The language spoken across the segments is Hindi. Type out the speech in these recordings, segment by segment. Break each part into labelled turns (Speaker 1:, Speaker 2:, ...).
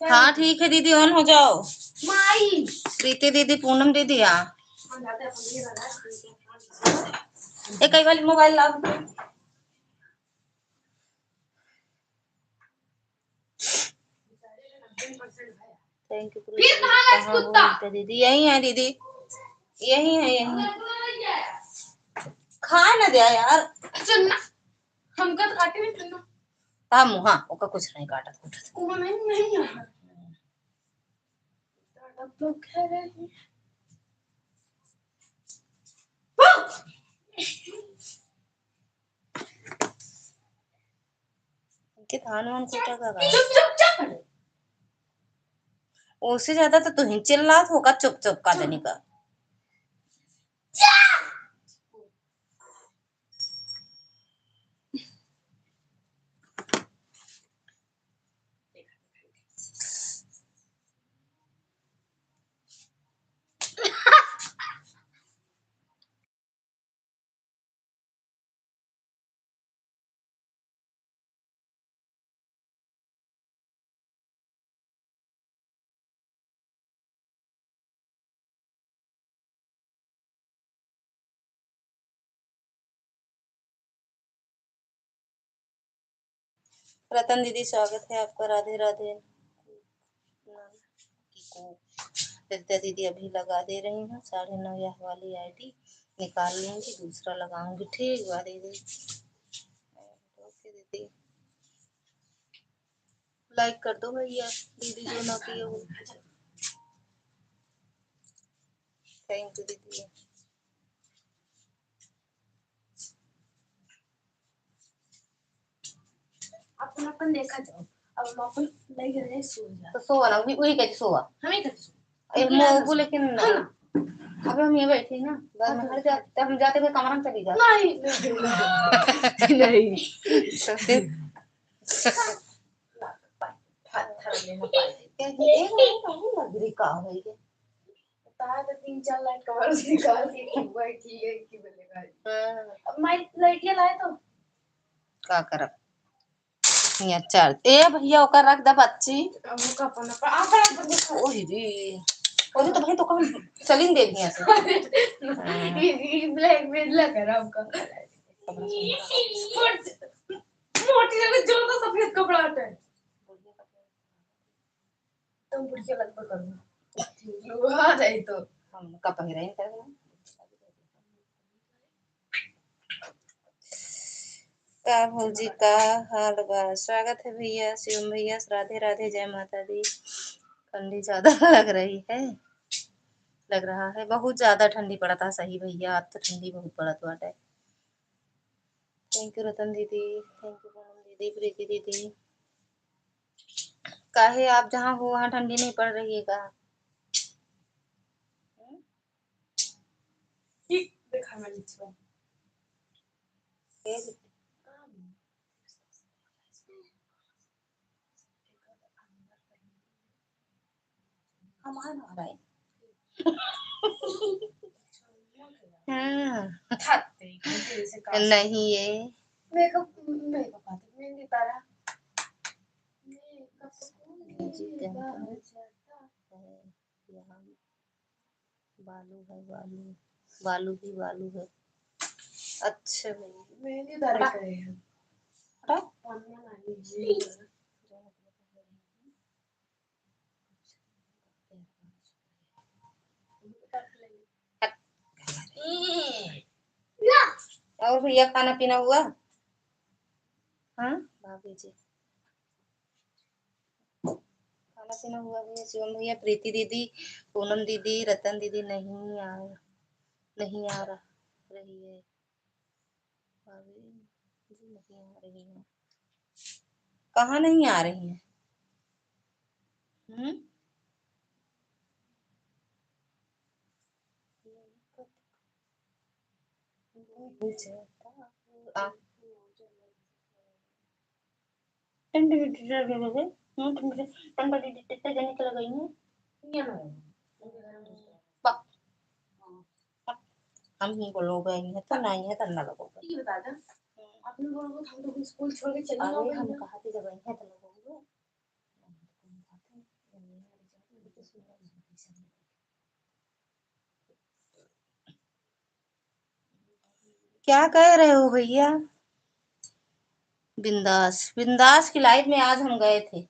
Speaker 1: हाँ ठीक है दीदी, ऑन हो जाओ। प्रीति दीदी, पूनम दीदी, हाँ एक कई वाली मोबाइल ला। थैंक यू दीदी। यही है दीदी, यही है, यही खा ना दिया यार। हमका तो काटे नहीं चुनना। हाँ ओका कुछ नहीं काटा था। नहीं के थान वन कोटा का उससे ज्यादा तो तू ही चिल्ला होगा, चुप चुप का देने का। रतन दीदी स्वागत है आपका, राधे राधे। विद्या दीदी अभी लगा दे रही हैं 9:30 यह वाली आईडी निकाल लेंगे, दूसरा लगाऊंगी। ठीक बा दीदी, ओके दीदी, लाइक कर दो भैया दीदी जो ना किए हो। थैंक यू दीदी। अपन अपन देखा जाओ, अब हम अपन नहीं गए सो जा तो सोवा ना, वही कैसे सोवा हमें कैसे सो मोबू, लेकिन अबे हम ये बैठे ना बाद में घर जाते, हम जाते हुए कमरा में चली जाते। नहीं नहीं तो फिर पत्थर लेना पड़ेगा। एक लग रही का है ये बता तो 3-4 लाइट कवर से निकाल के बैठी है कि बोलेगा। अब माइक लाइट ये लाए तो का करब ये चार ए भैया ओकर रख द बच्ची। अब का पना पर आ पर देखो ओही रे ओही तो भाई तो कम चलिन दे दिया से ये ब्लैक में लग रहा आपका मोटी वाली जो तो सफेद कपड़ा आता है तुम बुढ़िया लग कर दो आ जाए तो हम का पहिरा इन कर का भौजी का हाल बा। स्वागत है भैया, शिवम भैया, राधे राधे, जय माता दी। ठंडी ज्यादा लग रही है, लग रहा है बहुत ज्यादा ठंडी पड़ा था। सही भैया, आज तो ठंडी बहुत पड़ा था। थैंक यू रतन दीदी, थैंक यू पूनम दीदी, प्रीति दीदी। काहे आप जहाँ हो वहाँ ठंडी नहीं पड़ रही है का? देखा मैं हमारा नहीं ये मेकअप मेहंदी तारा बालू है, बालू बालू भी बालू है। अच्छा मेहंदी तारा करे हैं और भैया खाना पीना हुआ? हाँ भाभी जी खाना पीना हुआ भैया, शिवम भैया, प्रीति दीदी, पूनम दीदी, रतन दीदी नहीं आ रही है भाभी जी, नहीं आ रही है। कहाँ नहीं आ रही है? हम्म हम ही को लोग हैं तो नहीं है तन्ना लोगों को ये बता दे अपने लोगों को हम तो स्कूल छोड़ के चले गए। हम कहा थे जब है तो लोगों को क्या कह रहे हो भैया? बिंदास बिंदास की लाइफ में आज हम गए थे।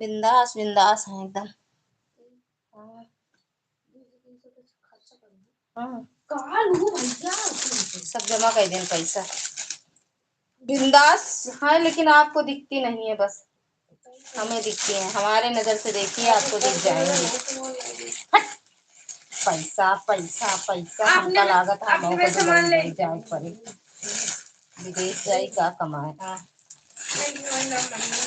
Speaker 1: बिंदास बिंदास है एकदम। हाँ हाँ, सब जमा कर दें पैसा। बिंदास है लेकिन आपको दिखती नहीं है, बस हमें दिखती है। हमारे नजर से देखिए आपको दिख जाएंगे। पैसा पैसा पैसा हमका लागत है मौका सामान ले जाए पड़े, विदेश जाए का कमाए। हाँ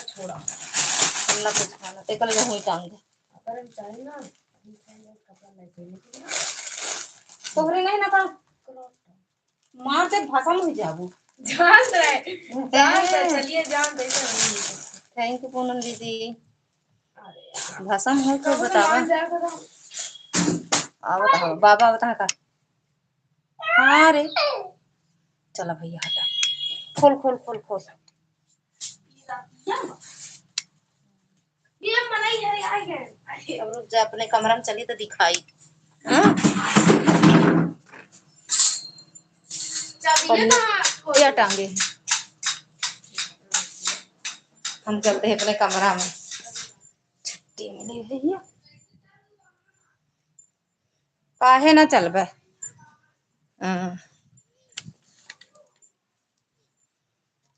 Speaker 1: छोड़ा हमने कुछ खाना ते कल नहीं टांग दे तोहरे नहीं ना का मार से भाषा में जाबू जान रहे चलिए जान दे। थैंक यू पूनम दीदी। भाषा में है तो बतावा। बताओ बाबा बता का। हाँ रे चला भैया हटा। खोल खोल खोल खोल। अब रुक जा, अपने कमरा में चली तो दिखाई। क्या टांगे हम चलते हैं अपने कमरा में। छुट्टी मिली भैया काहे ना चलबे।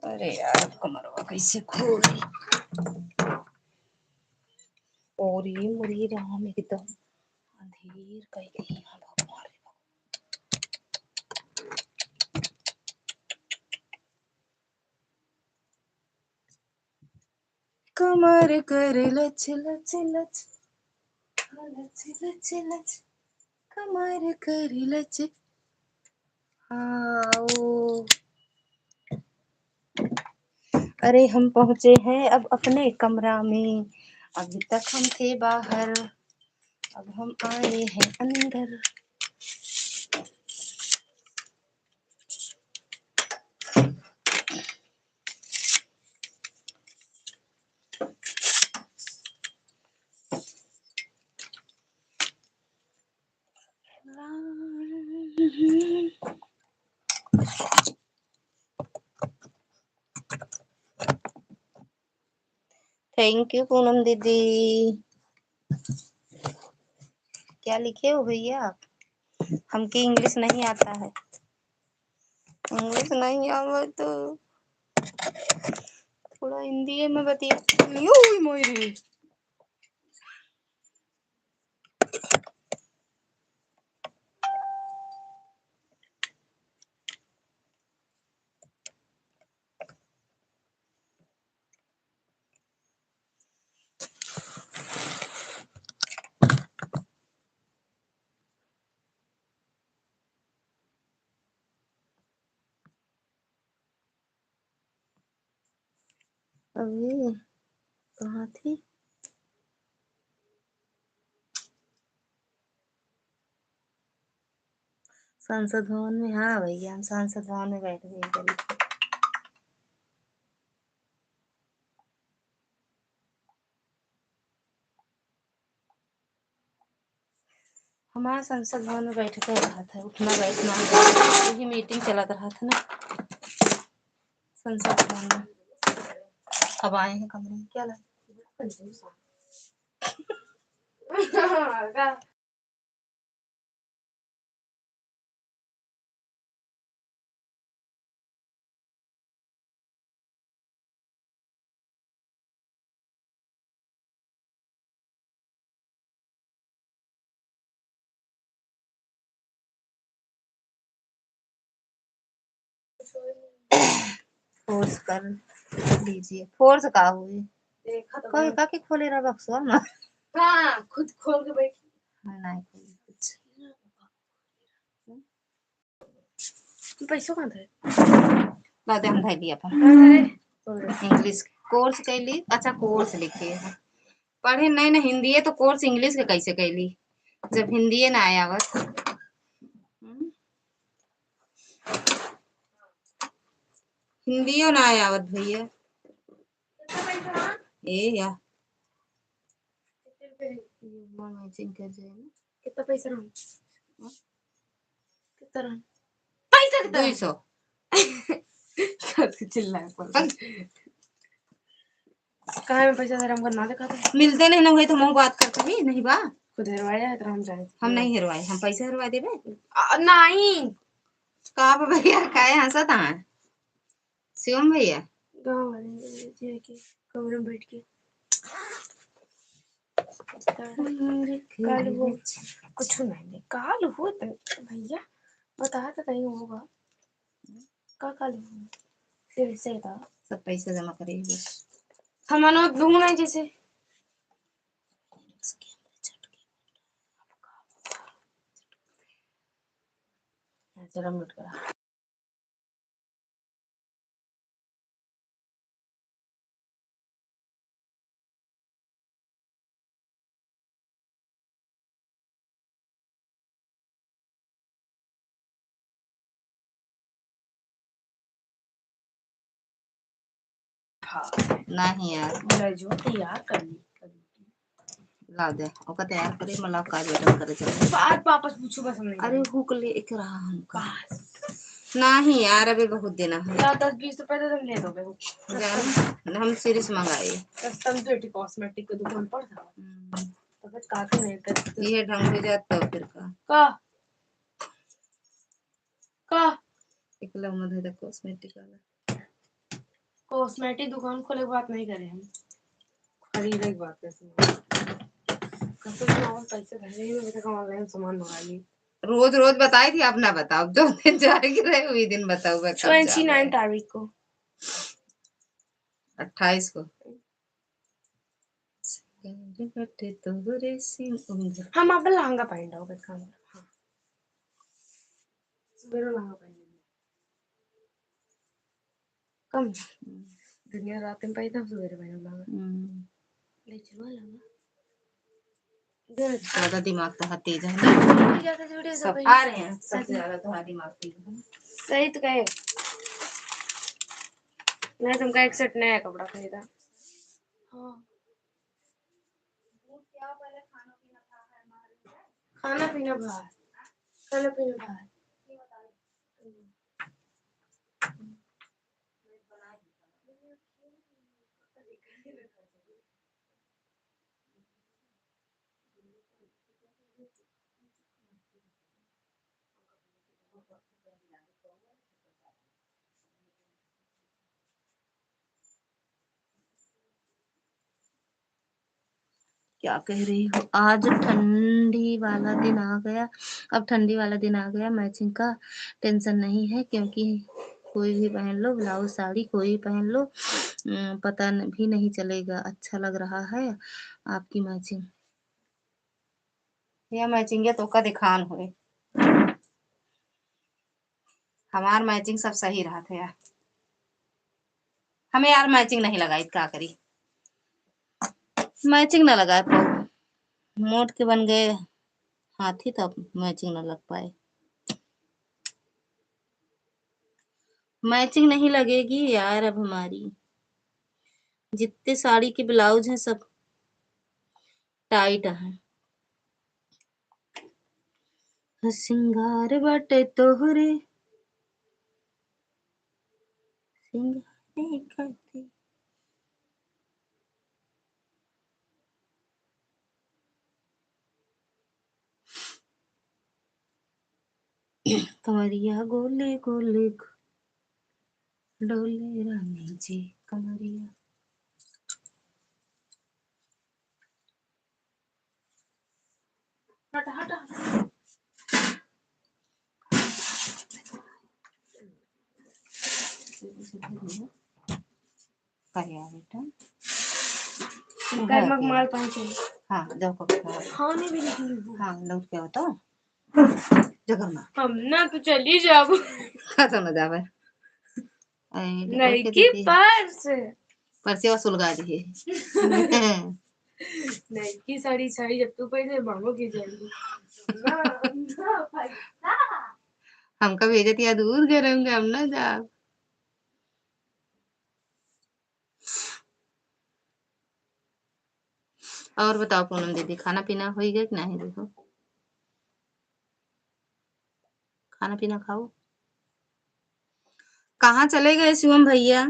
Speaker 1: अरे यार कमरवा कैसे खोली। और ये मुरी राम एकदम अंधेर कई गई। कमर कर लच लच लच लच लच लच कमर कर लच। हाँ अरे हम पहुंचे हैं अब अपने कमरा में। अभी तक हम थे बाहर, अब हम आए हैं अंदर। थैंक यू पूनम दीदी। क्या लिखे हो भैया आप? हमकी इंग्लिश नहीं आता है। इंग्लिश नहीं आवा तो थोड़ा हिंदी में बतिया। अभी कहाँ थी? संसद भवन में। हाँ भैया हम संसद भवन में बैठ गए। हमारा संसद भवन में बैठ के रहा था, उठना बैठना क्योंकि मीटिंग चला रहा था ना संसद भवन में। अब आए हैं कमरे में। क्या लगा फोर्स कर लीजिए। फोर्स का हुई कोई का के खोले रहा बक्सवा ना। हाँ खुद खोल के बैठी। नहीं कुछ पैसों कहाँ थे? लाते हम धैली अपन इंग्लिश कोर्स कैली। अच्छा कोर्स लिखे पढ़े नहीं ना हिंदी है तो कोर्स इंग्लिश के कैसे कैली जब हिंदी ना आया बस। हिंदी ना आया आवत भैया ए या मैचिंग कर जाए ना। कितना पैसा रहा? कितना रहा? पैसा सकता
Speaker 2: 200
Speaker 1: चिल्लाए पर कहाँ में पैसा धर्म करना देखा तो
Speaker 2: मिलते नहीं ना हुए तो हम बात करते भी नहीं बा
Speaker 1: खुद हेरवाया है तो हम जाए
Speaker 2: हम नहीं हेरवाए हम पैसा हेरवा देबे
Speaker 1: नहीं
Speaker 2: का भैया काहे हंसत है शिवम भैया
Speaker 1: गाँव वाले जी के कमरे में बैठ के कल वो कुछ नहीं काल हो भैया बता तो कहीं होगा का काल हो फिर से था
Speaker 2: सब पैसा जमा करे बस
Speaker 1: सामान दूंगा जैसे चलो म्यूट करा
Speaker 2: नहीं यार
Speaker 1: मेरा जो तैयार कर ली
Speaker 2: ला दे ओका तैयार करे मतलब काज वेटन करे चले
Speaker 1: बात वापस पूछो बस हमने
Speaker 2: अरे हुक ले एक रहा हमका नहीं यार अभी बहुत देना है
Speaker 1: या 10-20 रुपए तो तुम ले दोगे
Speaker 2: जान हम सीरीज मंगाए
Speaker 1: कस्टम ब्यूटी कॉस्मेटिक की दुकान पर था तो फिर काफी नहीं कर
Speaker 2: ये ढंग हो जाता फिर
Speaker 1: का
Speaker 2: एकला मधे द कॉस्मेटिक वाला
Speaker 1: कॉस्मेटिक दुकान खोले की बात नहीं करे हम खरीदे की बात है कसम से और पैसे भरे ही नहीं तो ऑनलाइन सामान मंगा ली
Speaker 2: रोज रोज बताई थी आप ना बताओ जो दिन जाएगी रहे वही दिन बताओ
Speaker 1: 29 तारीख को
Speaker 2: 28 को
Speaker 1: हम आप लहंगा पहन रहा हूँ हाँ मेरा लहंगा पहन कम दुनिया रात में पहनता हूँ सवेरे पहन लहंगा ले चलो लहंगा
Speaker 2: ज्यादा दिमाग तो तेज है ना सब आ रहे हैं सबसे ज्यादा तुम्हारा दिमाग तेज है
Speaker 1: सही तो कहे मैं तुमका एक सेट नया कपड़ा खरीदा हाँ क्या पहले खाना पीना बाहर खाना पीना बाहर
Speaker 2: क्या कह रही हो आज ठंडी वाला दिन आ गया अब ठंडी वाला दिन आ गया मैचिंग का टेंशन नहीं है क्योंकि कोई भी पहन लो ब्लाउज साड़ी कोई भी पहन लो पता भी नहीं चलेगा अच्छा लग रहा है आपकी मैचिंग यह मैचिंग है तो का दिखान हुए हमार मैचिंग सब सही रहा था यार हमें यार मैचिंग नहीं लगाई क्या करी मैचिंग ना लगा पाओ मोट के बन गए हाथी तब मैचिंग ना लग पाए मैचिंग नहीं लगेगी यार अब हमारी जितने साड़ी के ब्लाउज हैं सब टाइट हैं सिंगार बटे तोहरे सिंगार करती कमरिया गोले गोले डोले रानी जी कमरिया
Speaker 1: हट हट
Speaker 2: क्या बेटा
Speaker 1: गर्मक माल पहुंचे
Speaker 2: हाँ जाओ
Speaker 1: खाने भी नहीं
Speaker 2: हाँ लौट के आओ तो जगह में
Speaker 1: हम ना तो चली जाओ
Speaker 2: खत्म ना जावे
Speaker 1: नहीं की पर्स
Speaker 2: परसे सुलगा दिए
Speaker 1: नहीं की साड़ी साड़ी जब तू पहले मांगो की जाएगी
Speaker 2: हमका भेजे दिया दूध गरम गरम ना जा और बताओ पूनम दीदी खाना पीना हो गया कि नहीं देखो खाना पीना खाओ कहाँ चले गए शिवम भैया?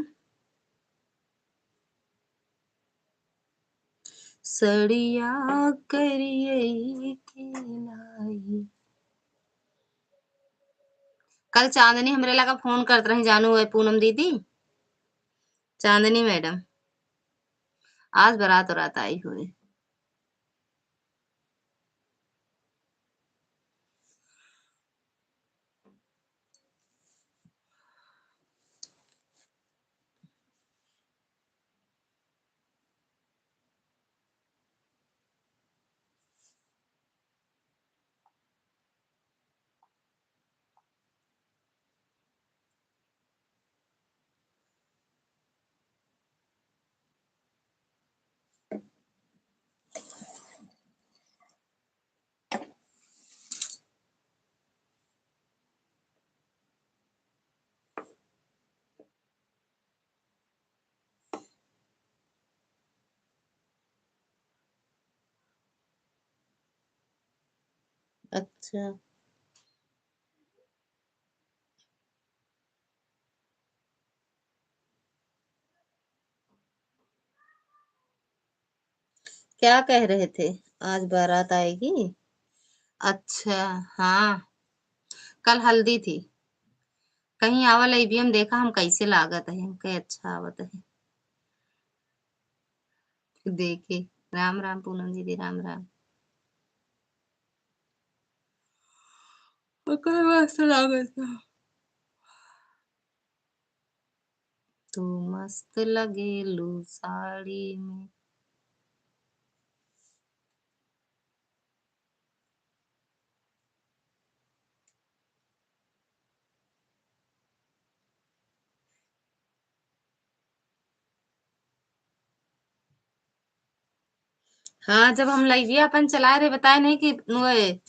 Speaker 2: सड़िया करिए के लाई। कल चांदनी हमरे लगा फोन करत रही, जानू है पूनम दीदी, चांदनी मैडम आज बारात रात आई हुई। अच्छा, क्या कह रहे थे? आज बारात आएगी? अच्छा, हाँ कल हल्दी थी। कहीं आवल ईवीएम देखा हम कैसे लागत है, हम कहे अच्छा आवत है। देखे। राम राम पूनम दीदी, राम राम। कहे मस्त लागत है। तू मस्त लगेलू साड़ी में। हाँ जब हम लाइविया अपन चला रहे, बताए नहीं कि वो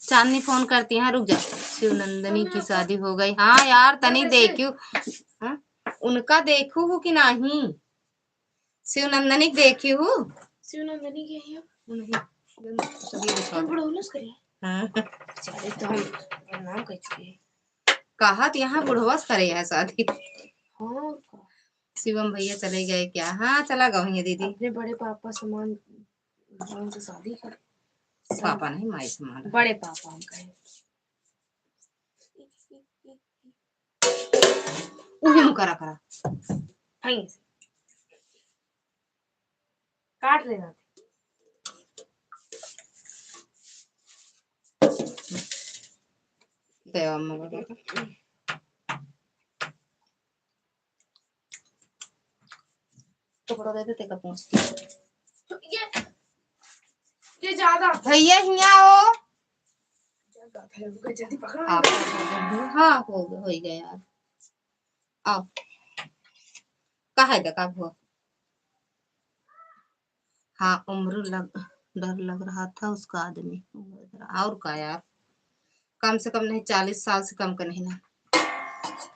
Speaker 2: चांदनी फोन करती है, रुक जा, शिवनंदनी की शादी हो गई। हाँ यार तनी देखू, हाँ? उनका देखू हूँ कि नहीं, शिवनंदनी देखी हूँ। शिवनंदनी के है हाँ तो हम नाम कैसे कहा यहाँ बुढ़वा करे है शादी। हाँ शिवम भैया चले गए क्या? हाँ चला गए दीदी, अपने बड़े पापा समान से शादी कर। पापा नहीं माई समान, बड़े पापा हम कहे। उन्हें करा करा काट लेना टुकड़ा दे देते का पहुंचती ये ज्यादा भैया हिया हो। हाँ हो गया यार, आओ कहा है का हुआ। हाँ उम्र डर लग रहा था उसका आदमी, और का यार, कम से कम नहीं 40 साल से कम का नहीं ना।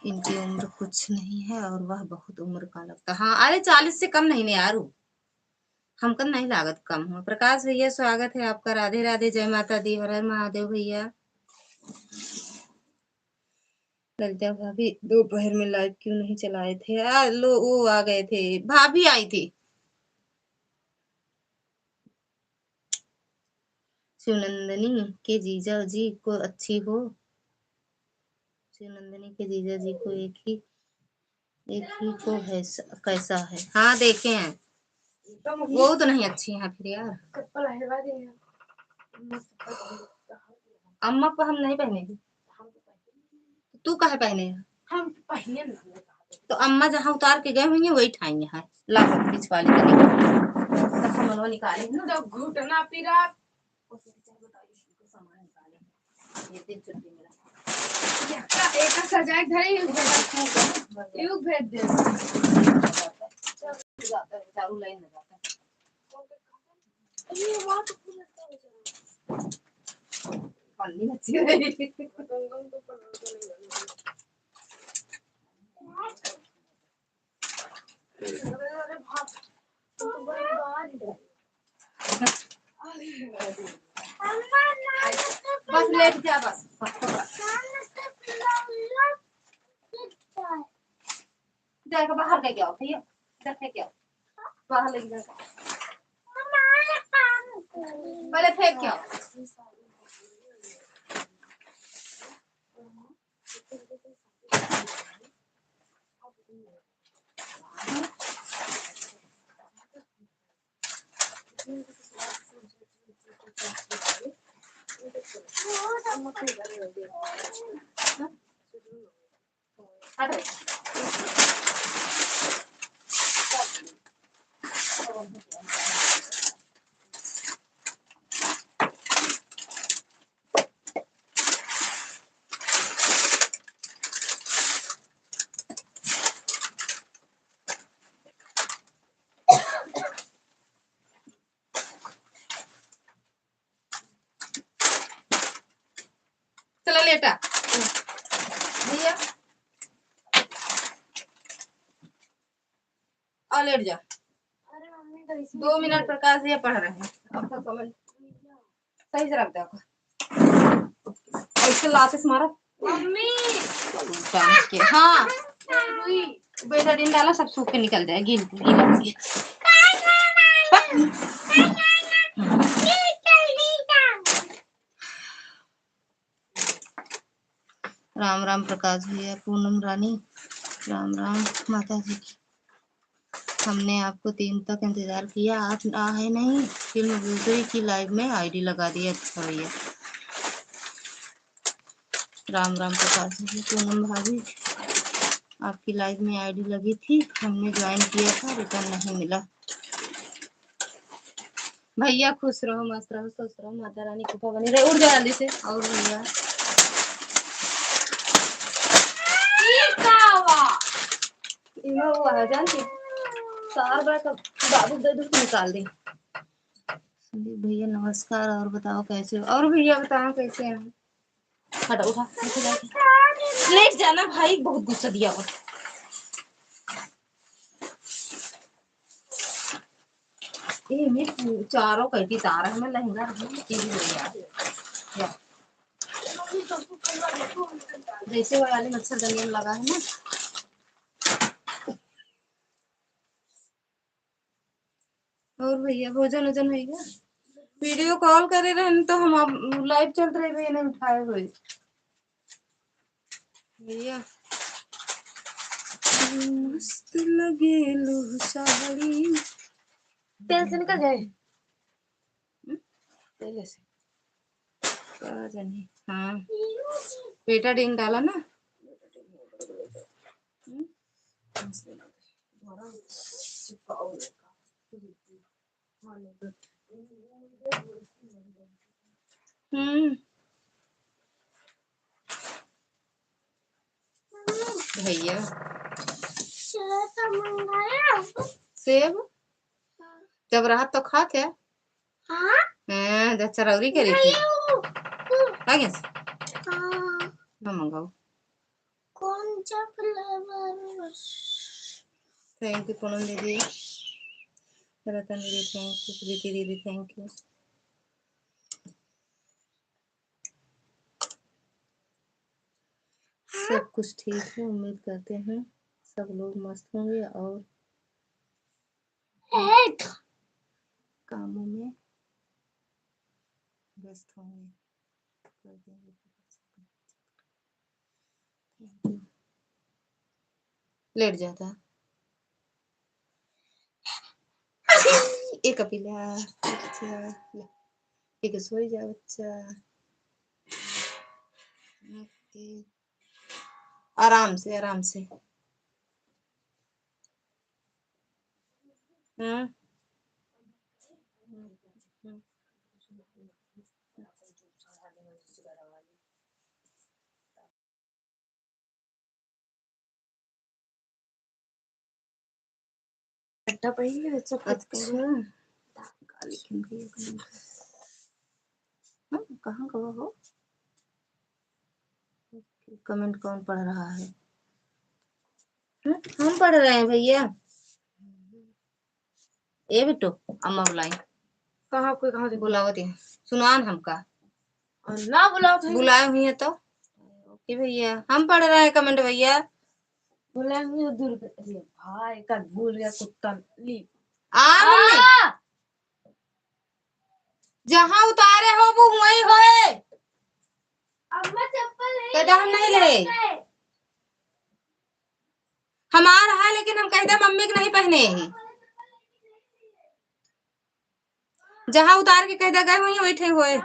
Speaker 2: इनकी उम्र कुछ नहीं है और वह बहुत उम्र का लगता। हाँ अरे 40 से कम नहीं ना यार, हमको नहीं लागत कम हुआ। प्रकाश भैया स्वागत है आपका, राधे राधे, जय माता दी, हर हर महादेव भैया। ललिता भाभी दोपहर में लाइव क्यों नहीं चलाए थे? लो वो आ गए थे, भाभी आई थी। शिवनंदनी के जीजा जी को अच्छी हो, शिवनंदनी के जीजा जी को एक ही को है, कैसा है? हाँ देखे हैं, वो तो नहीं अच्छी है फिर यार। अम्मा को हम नहीं पहनेगी, तू कहे पहने है? हम पहने तो अम्मा जहाँ उतार के गए हुई है वही ठाई है, ला पिछवाली का निकाले ना घुटना पिरा ये दिन छुट्टी मिला एक सजाए धरे युग भेज दे चारू लाइन में जाता ये वहां तो फूल लगता है पन्नी अच्छी रही अरे भाग तो बड़ी बात बस लेट जा बस जाकर बाहर लेके आओ भैया, इधर फेंक आओ, बाहर लेके जाओ, पहले फेंक आओ। चलो लेटा भैया, और लेट जा। 2 मिनट प्रकाश ये पढ़ रहे हैं, आपका कमेंट सही से रख दो। ऐसे लाते मारा मम्मी के। हाँ बेटा दिन डाला, सब सूख के निकल जाए, गीला राम राम प्रकाश भैया, पूनम रानी, राम राम माता जी की। हमने आपको 3 तक इंतजार किया, आप आए नहीं, फिल्म दूसरी की लाइव में आईडी लगा दी। अच्छा भैया, राम राम प्रकाश जी, पूनम भाभी, आपकी लाइव में आईडी लगी थी, हमने ज्वाइन किया था, रिटर्न नहीं मिला। भैया खुश रहो, मस्त रहो, खुश रहो, माता रानी कृपा बनी रहे। उड़ जाओ जल्दी से। और भैया वो है जानती, 4 बार का बाबू दूध निकाल दी। भैया नमस्कार, और बताओ कैसे हो? और भैया बताओ कैसे हैं? हटा उठा लेट जाना भाई, बहुत गुस्सा दिया वो। ये मैं चारों कैटी तार है, मैं लहंगा टीवी भैया जैसे वो वाले मच्छरदानी में लगा है ना। और भैया भोजन वोजन है क्या? वीडियो कॉल करे रहे तो हम लाइव चल रहे भैया नहीं उठाए हुए भैया। मस्त लगे लो साड़ी, तेल से निकल जाए, तेल से हाँ बेटा डिंग डाला ना। भैया सेब जब रात तो खा क्या? हाँ जब चरौरी करी थी ना मंगाओ। कौन सा फ्लेवर? थैंक यू पूनम दीदी, रतन दीदी थैंक यू, प्रीति दीदी थैंक यू। सब कुछ ठीक है, उम्मीद करते हैं सब लोग मस्त होंगे और कामों में व्यस्त होंगे। लेट जाता एक पिला, एक सोई जा बच्चा, आराम से आराम से। हाँ अच्छा कहाँ गवा हो? कमेंट कौन पढ़ रहा है? हम पढ़ रहे हैं भैया। ये बिट्टू अम्मा बुलाई कहाँ, कोई कहाँ से बुलावत है? सुनान हमका ना बुलाओ, बुलाए हुई है तो ओके भैया, हम पढ़ रहे हैं कमेंट भैया।
Speaker 1: बोलेंगे दूर अरे भाई का भूल गया कुत्ता ली
Speaker 2: मम्मी जहाँ उतारे हो वो वही होए।
Speaker 1: अम्मा चप्पल
Speaker 2: कहता हम नहीं ले हमारा है लेकिन हम कहते मम्मी के नहीं पहने ही जहाँ उतार के कहता गए वहीं बैठे हुए।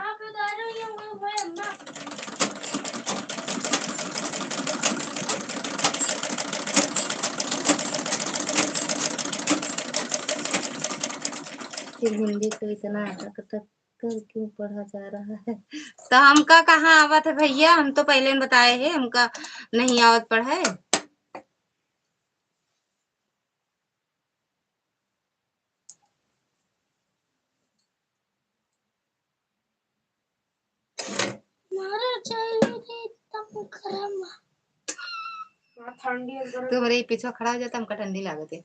Speaker 2: फिर हिंदी को इतना अटक कर क्यों पढ़ा जा रहा है। तो हमका कहाँ आवत है भैया, हम तो पहले बताए हैं हमका नहीं आवत पढ़े।
Speaker 1: ठंडी
Speaker 2: तो मेरे पीछे खड़ा हो जाता हमका ठंडी लागत है।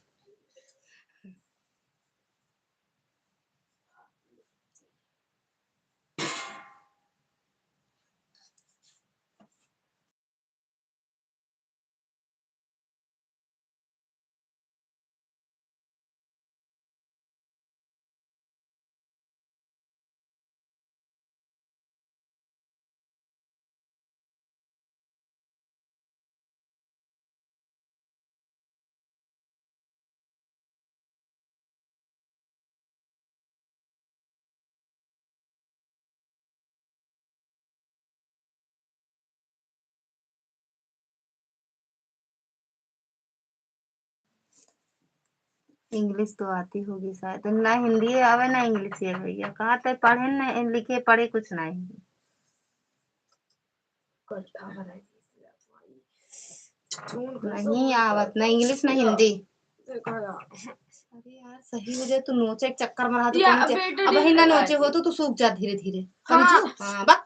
Speaker 2: इंग्लिश तो आती होगी शायद, ना हिंदी आवे ना इंग्लिश है भैया, कहाँ तक पढ़े न लिखे पढ़े कुछ नहीं। नहीं आवत ना इंग्लिश ना हिंदी। अरे यार सही हो जाए तू नोचे एक चक्कर मारा तो अब ही ना नोचे हो तो तू सूख जा धीरे धीरे समझो। हाँ बस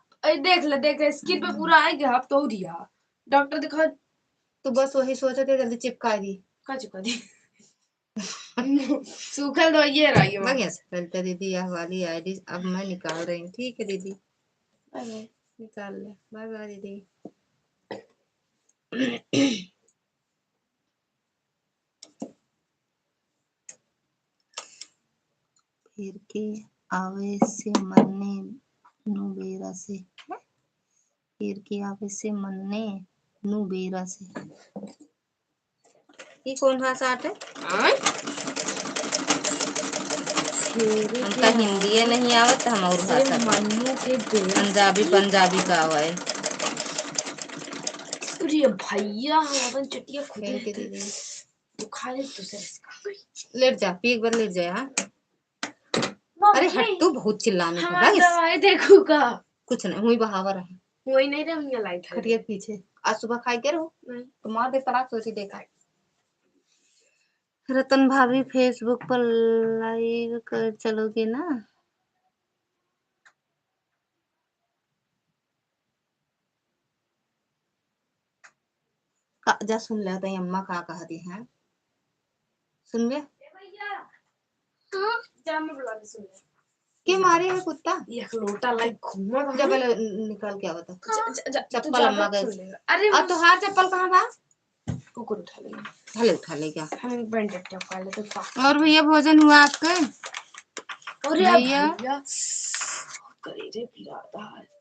Speaker 1: देख ले स्किन पे पूरा आ गया अब तो दिया डॉक्टर दिखा।
Speaker 2: तू बस वही सोचे थे जल्दी चिपका दी
Speaker 1: का चिपका दी सूखल तो ये रही
Speaker 2: बढ़िया से चलते दीदी यह वाली आईडी अब मैं निकाल रही हूँ। ठीक है दीदी निकाल ले। बाय बाय दीदी। फिर के आवे से मरने नु बेरा से, फिर के आवे से मरने नु बेरा से। ये कौन भाषा है? हमका हिंदी नहीं आवत हम और भाषा पंजाबी पंजाबी का आवा है।
Speaker 1: अरे भैया हम अपन चटिया खुद
Speaker 2: थैंक यू दीदी।
Speaker 1: तू खा ले दूसरे
Speaker 2: लेट जा पी एक बार लेट जा। हाँ अरे हट्टू बहुत चिल्लाने
Speaker 1: का दवाई देखूगा
Speaker 2: कुछ नहीं हुई बहावर है
Speaker 1: वही नहीं रही लाइट
Speaker 2: खटिया पीछे आज सुबह खाई के रहो तो मार दे तलाक सोची देखा। रतन भाभी फेसबुक पर लाइव कर चलोगे ना? जा सुन ले तो अम्मा का कहती है सुन ले।
Speaker 1: हाँ जा मैं बुला के सुन ले
Speaker 2: के मारे है कुत्ता
Speaker 1: एक लोटा लाइक घूमा
Speaker 2: जब निकाल के आवता चप्पल अम्मा के।
Speaker 1: अरे
Speaker 2: और तुहार चप्पल कहाँ बा?
Speaker 1: कुकुर उठा लेगा
Speaker 2: भले उठा ले क्या
Speaker 1: हम बैंडेड चप्पल ले तो
Speaker 2: और भैया भोजन हुआ आपका?
Speaker 1: अरे भैया करे रे पिराता है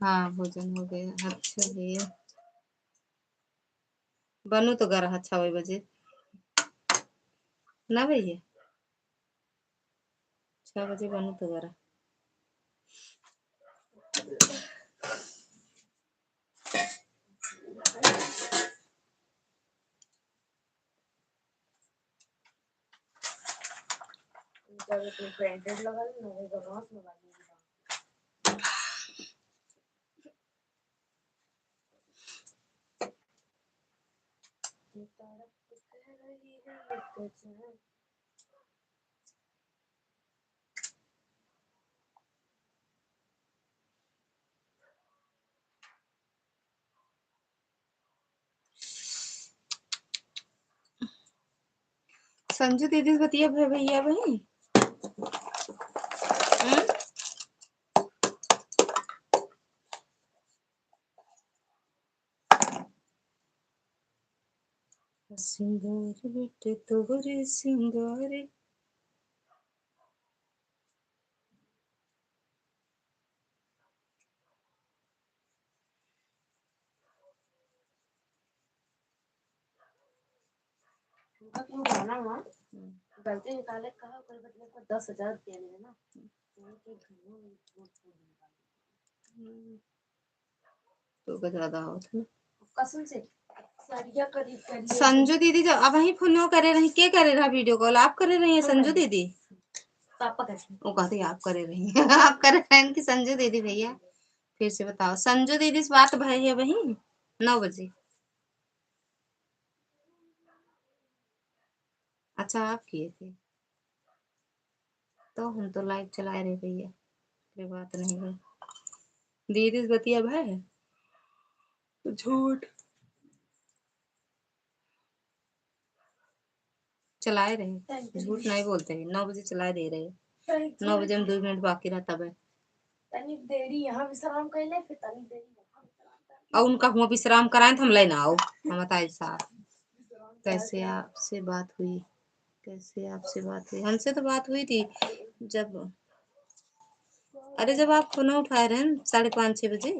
Speaker 2: हाँ भोजन हो गया। अच्छा भैया बनू तो घर 6 बजे ना भैया 6 बजे बनू तो घर।
Speaker 1: जब तो ब्रांडेड लगा लो ना तो बहुत लगा
Speaker 2: संजू दीदी बतिया भैया भाई सिंगार बेटे तोरे सिंगार
Speaker 1: गाना हुआ गलती निकाले कहा कर बदले को 10,000 रुपया ले ना
Speaker 2: तो ज्यादा होता ना
Speaker 1: कसम से सरिया करीब कर
Speaker 2: संजू दीदी जब अब वही फोन करे रही के करे रहा वीडियो कॉल आप करे रही है संजू दीदी
Speaker 1: पापा कैसे
Speaker 2: वो कहते आप करे रही हैं आप करे रहे हैं कि संजू दीदी भैया फिर से बताओ संजू दीदी से बात भाई है वही 9 बजे अच्छा आप किए थे तो हम तो लाइव चला रहे भैया कोई बात नहीं है दीदी से बतिया भाई झूठ चलाए रहे झूठ नहीं बोलते हैं 9 बजे चला दे रहे 9 बजे में 2 मिनट बाकी रहता है
Speaker 1: तनी देरी यहाँ विश्राम कर ले फिर तनी देरी
Speaker 2: और उनका हुआ विश्राम कराएं तो हम लेना आओ हम बताए साहब कैसे आपसे बात हुई कैसे आपसे बात हुई हमसे तो बात हुई थी जब अरे जब आप फोन उठाए रहे 5:30-6 बजे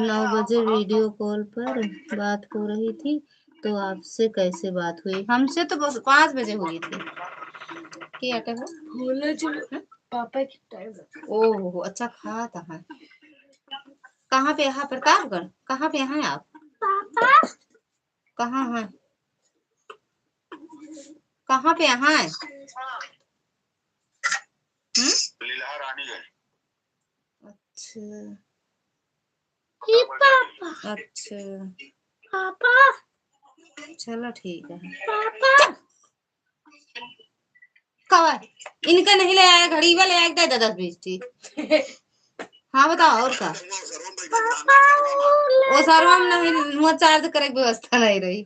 Speaker 2: नौ बजे वीडियो कॉल पर बात हो रही थी तो आपसे कैसे बात हुई हमसे तो 5 बजे हुई थी क्या
Speaker 1: पापा की टाइम
Speaker 2: ओह अच्छा खाता है कहाँ पे यहाँ प्रतापगढ़ कहाँ पे यहाँ है आप पापा कहाँ है कहाँ पे यहाँ है अच्छा अच्छा पापा चलो ठीक है पापा कब इनका नहीं ले आया घड़ी वाले आया 10-20 थी हाँ बताओ और का वो सर हम नहीं चार्ज करे व्यवस्था नहीं रही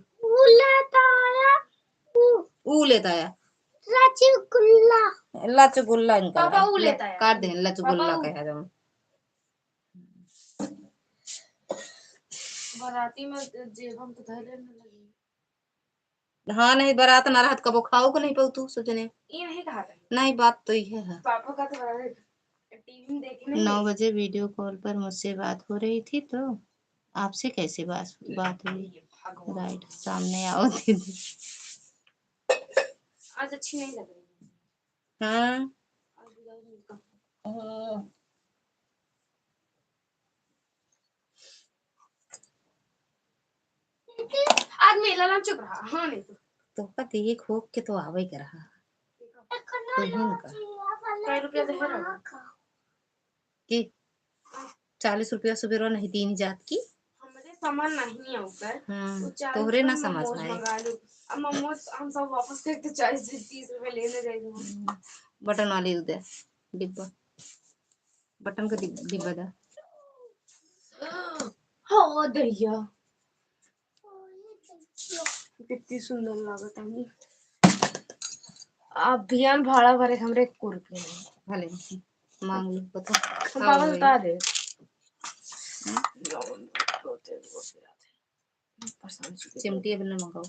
Speaker 2: ऊ लेता आया लचगुल्ला इनका
Speaker 1: पापा ऊ लेता है
Speaker 2: काट दे लचगुल्ला कहा जाओ
Speaker 1: बाराती में जेब हम तो धैर्य में लगी
Speaker 2: हाँ नहीं बारात ना रात कबो खाओ को नहीं पाऊ तू सोचने
Speaker 1: ये नहीं कहा था
Speaker 2: नहीं बात तो ये है
Speaker 1: पापा का तो टीवी देखने
Speaker 2: 9 बजे वीडियो कॉल पर मुझसे बात हो रही थी तो आपसे कैसे बात हुई राइट सामने आओ दीदी
Speaker 1: आज अच्छी नहीं लग रही
Speaker 2: हाँ
Speaker 1: आज मेला ना चुप रहा हाँ नहीं
Speaker 2: तो पति ये खोक के तो आवे कर रहा
Speaker 1: कई रुपया दे रहा
Speaker 2: कि 40 रुपया सुबह नहीं 3 जात की
Speaker 1: हमारे सामान नहीं आऊगा
Speaker 2: तोहरे ना समझ आए
Speaker 1: अब मोमोज हम सब वापस करके 40-30 रुपए लेने जाएंगे
Speaker 2: बटन वाली उधर डिब्बा बटन का डिब्बा दा
Speaker 1: हाँ दैया कितनी सुंदर लागत है अभियान भाड़ा भरे हमरे कुर्के
Speaker 2: भले मांग लो पता
Speaker 1: पापा बता दे
Speaker 2: चिमटी अपने मंगाओ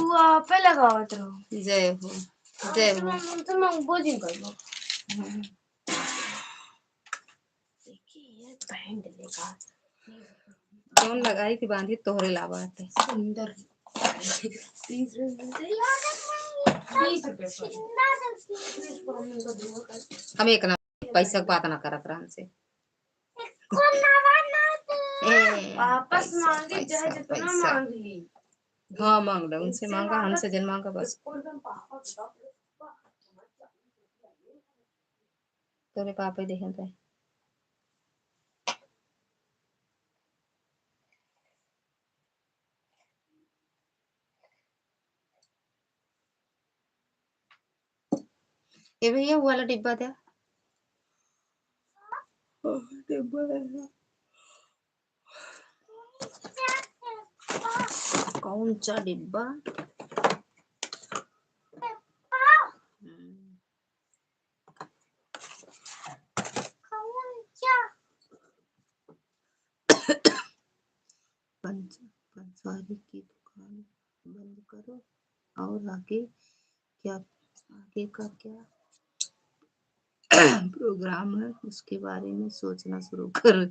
Speaker 1: वो पे लगावत रहो
Speaker 2: जय हो जय हो
Speaker 1: तो मैं बोझिन कर लो देखिए ये पहन लेगा
Speaker 2: कौन लगाई थी बांधी तोहरे लावा थे
Speaker 1: सुंदर 30
Speaker 2: हम एक ना पैसा बात ना करत रहन से
Speaker 1: वापस मांगी चाहे जितना मांग ली
Speaker 2: हाँ मांग लो उनसे मांगा हमसे जन मांगा बस तोरे पापा देखें थे ये भैया वो वाला डिब्बा दे डिब्बा कौन सा डिब्बा पंसारी की दुकान बंद करो और आगे का क्या प्रोग्राम है उसके बारे में सोचना शुरू कर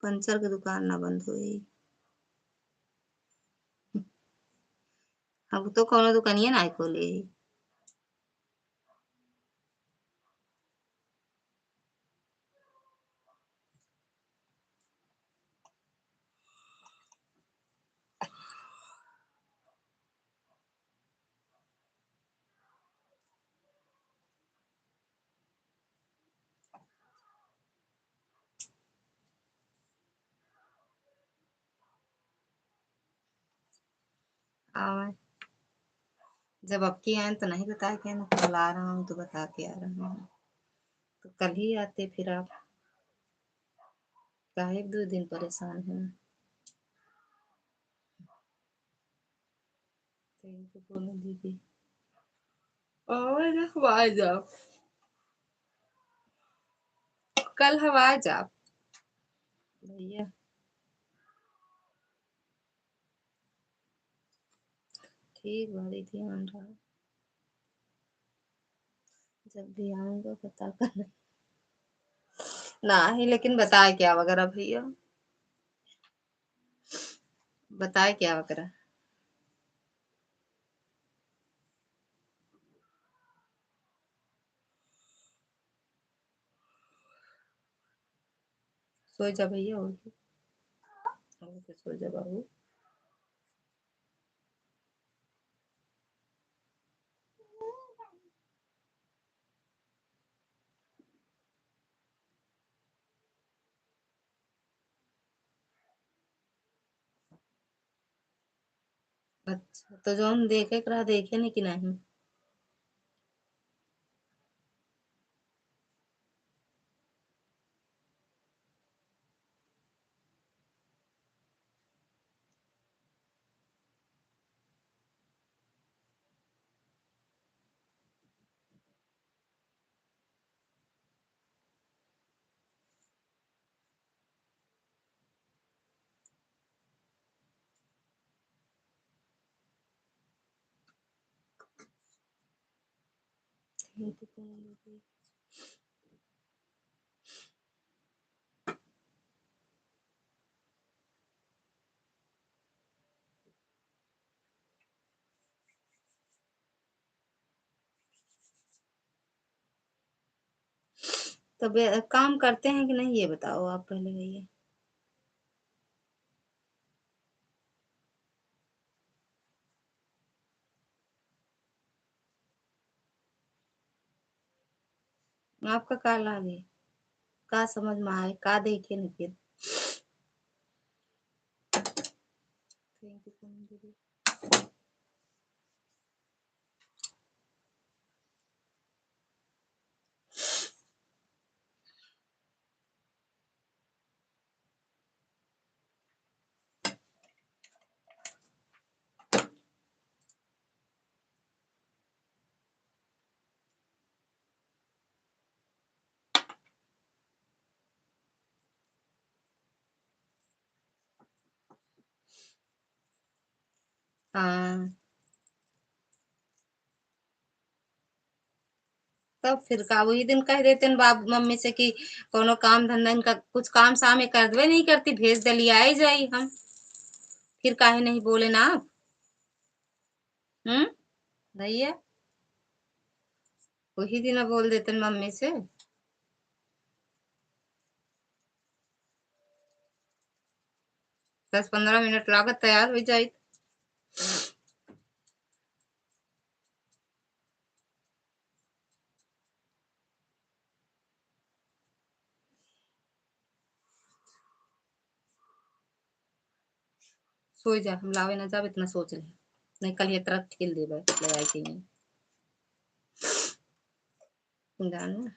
Speaker 2: पंचर की दुकान ना बंद हुई अब तो कोनो दुकानिया ना खोले जब अब की आए तो नहीं बता के ना कल आ रहा हूँ तो बता के आ रहा हूँ तो कल ही आते फिर आप का 1-2 दिन परेशान है तो बोलो दीदी और हवाई जाओ कल हवाई जाओ भैया ठीक बड़ी ध्यान रहा जब भी आऊंगा बता कर नहीं लेकिन बताए क्या वगैरह भैया बताए क्या वगैरह सो जा भैया और सो जा बाबू अच्छा तो जो हम देखे करा देखे नहीं कि नहीं तो काम करते हैं कि नहीं ये बताओ आप पहले भैया आपका का लागे का समझ में आए का देखे नहीं फिर थैंक यू दीदी हाँ, तब फिर का वही दिन कह देते न बाप मम्मी से कि कोनो काम धंधा इनका कुछ काम साम ये करबे नहीं करती, भेज दे लियाई जाई हम। फिर काहे नहीं बोले ना आप? भैया वही दिन बोल देते न मम्मी से। 10-15 मिनट लागत तैयार हो जाई। सोई जा, हम लावे ना जाब इतना सोच ले, नहीं कल ये तरह ठेल देबे ले आई के नहीं जानो।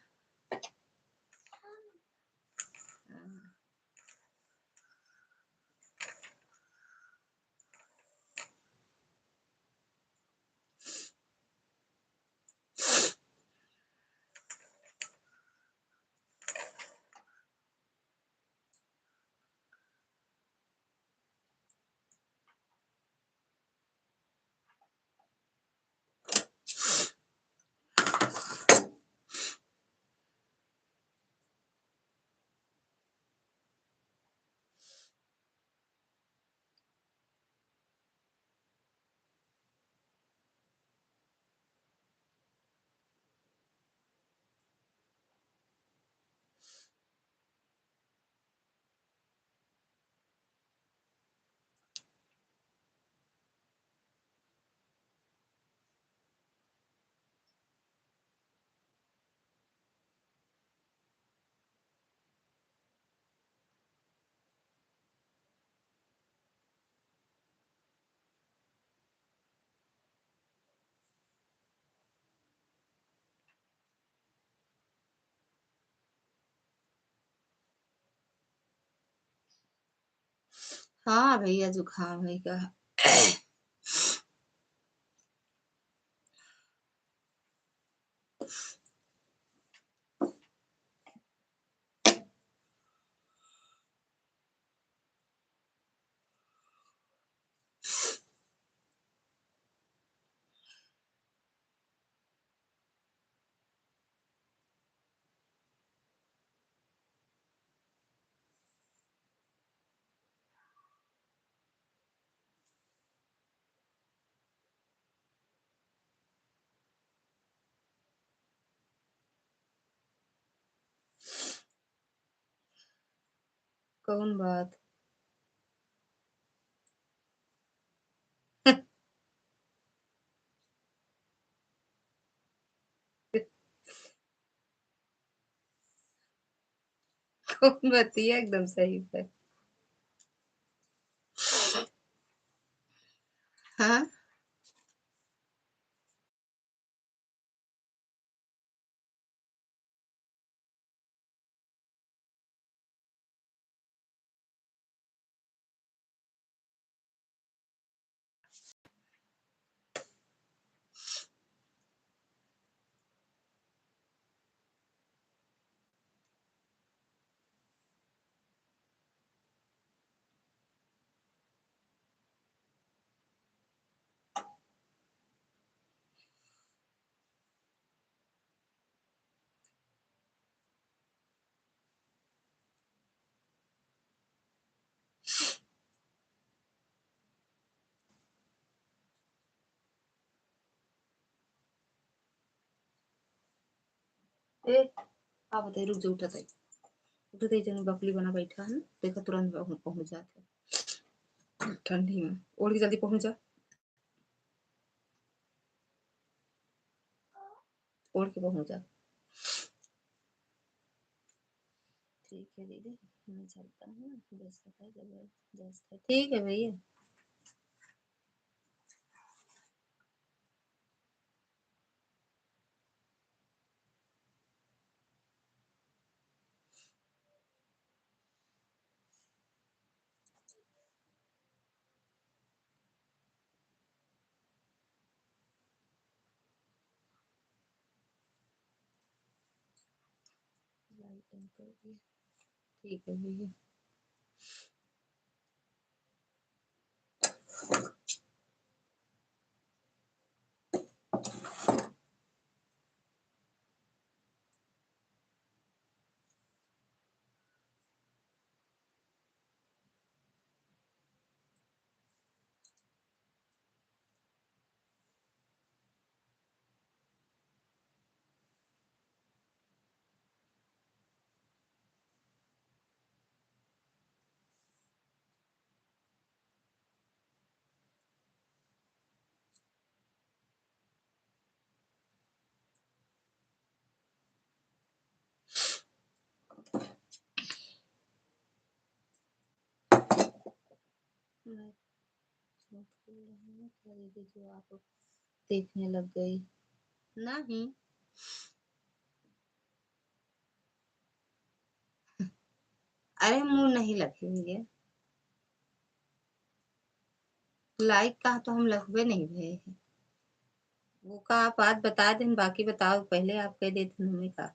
Speaker 2: हाँ भैया जुकाम है का। कौन बात? कौन बतिया एकदम सही पे। हाँ, ए आप बताइए, रुक जाओ, उठत है जन बकली बना बैठा है ना, देखो तुरंत पहुंच जाते ठंडी में। ओढ़ के जल्दी पहुंच जा, ओढ़ के पहुंच जा। ठीक है दीदी, मैं चलता हूँ, व्यस्त है जबरदस्त है। ठीक है भैया। लाइट ऑन कर दिया। ठीक है भैया। क्या दीदी जो आप देखने लग गई? नहीं, अरे मुंह नहीं लगी हुई है। लाइक का तो हम लगवे नहीं भे हैं। वो का आप बात बता दें, बाकी बताओ पहले आप कह देते मम्मी का।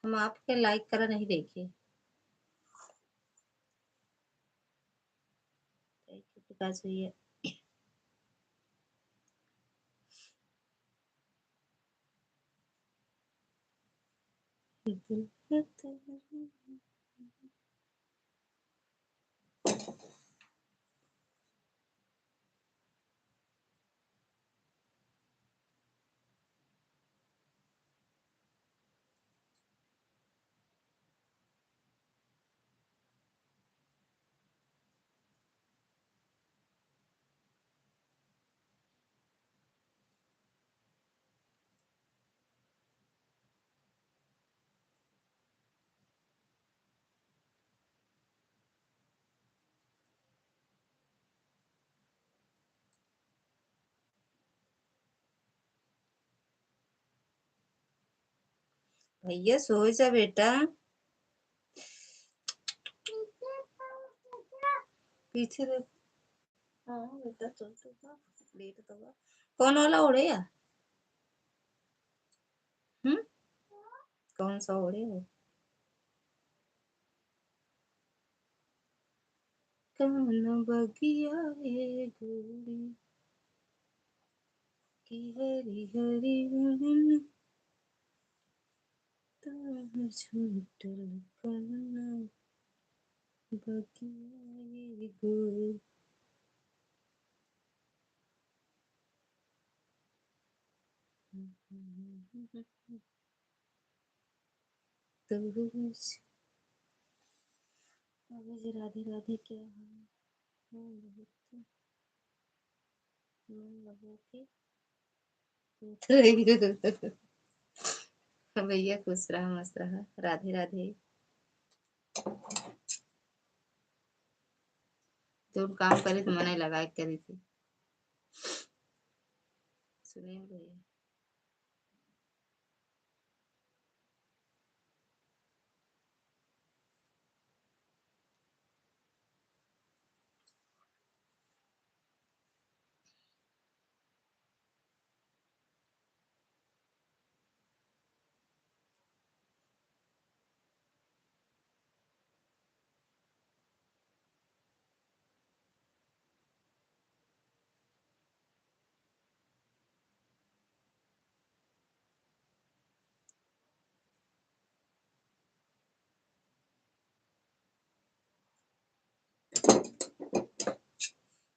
Speaker 2: हम आपके लाइक करा नहीं देखे। विकास भैया भैया सो जा बेटा, पीछे देख। हाँ बेटा चल तो जा, लेट तो जा। कौन वाला उड़े या? हम्म, कौन सा उड़े हो? कौन बगिया ये गोरी की हरी हरी बन तार छूटल कौन बगिया ये गोरी। तो जी राधे राधे क्या है? बहुत मन लगो के भैया खुश रहा मस्त रहा। राधे राधे। जो काम करे तो मने लगा करी थी। सुनील भैया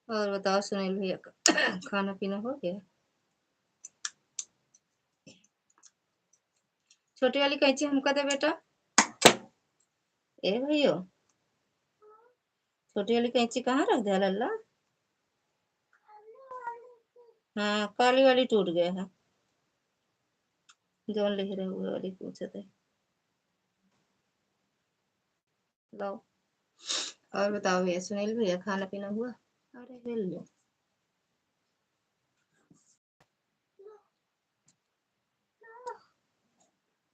Speaker 2: और बताओ सुनील भैया का खाना पीना हो गया? छोटी वाली कैंची हमका दे बेटा। ए भैया छोटी वाली कैंची कहाँ रख दिया लल्ला? हाँ काली वाली टूट गया है। जोन ले रहे हुए वाली पूछे थे। लो और बताओ भैया सुनील भैया खाना पीना हुआ? अरे हिल लो।